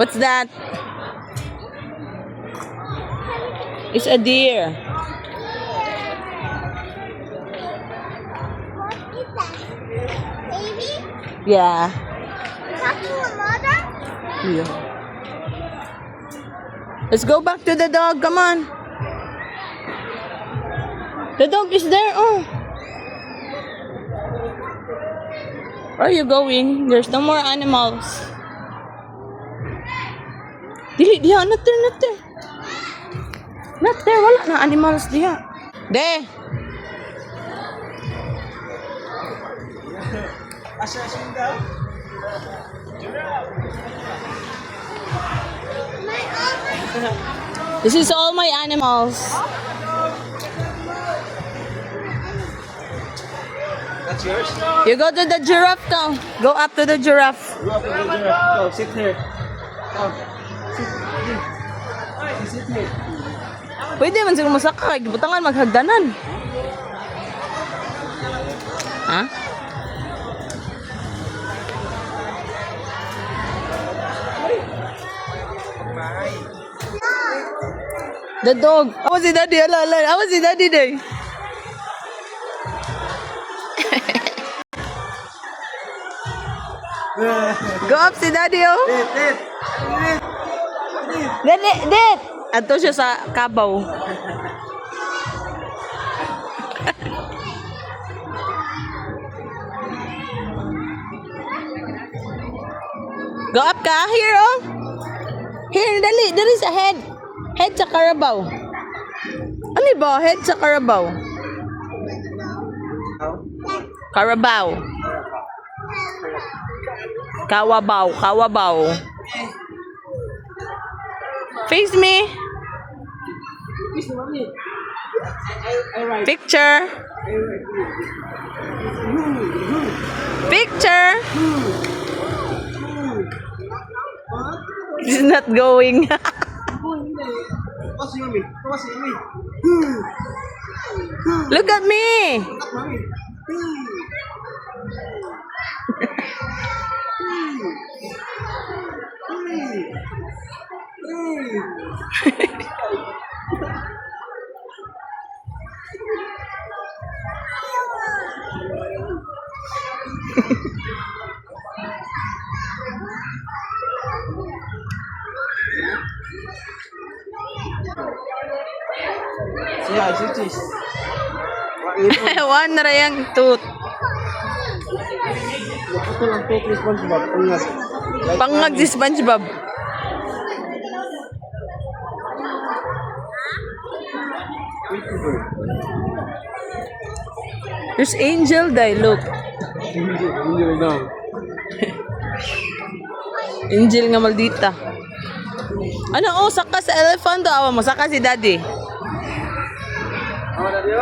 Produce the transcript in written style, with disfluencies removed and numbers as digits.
What's that? It's a deer. What is that? Baby? Yeah. Talking to mother? Yeah. Let's go back to the dog. Come on. The dog is there. Oh. Where are you going? There's no more animals. Dili, diha. Not there, not there. Not there. Wala na animals diha. De. This is all my animals. That's yours? You go to the giraffe now. Go up to the giraffe. Go up to the giraffe. Go, sit here. Come. Sit here. Pwede man siguro masakay. Butangan maghagdanan. Ha? The dog. Awas si daddy. Ala, ala. Awas si daddy day. Go up si daddy oh. Dali, dit. Ato siya sa kabaw. Go up ka. Here oh. Here, dali. Dali sa head. Head sa Carabao. Ano ba? Head sa Carabao. Carabao. Kawabaw. Kawabaw. Face me. Picture. Picture. He's not going. What's yummy? What's yummy? Look at me. Yeah, it is. One na yung tooth. Ito lang po, please, SpongeBob. Pangag si SpongeBob. There's Angel day, look. Hindi daw. Angel nga maldita. Ano, oh, saka sa elephant daw. Awa mo, saka si daddy. Ano na diyo?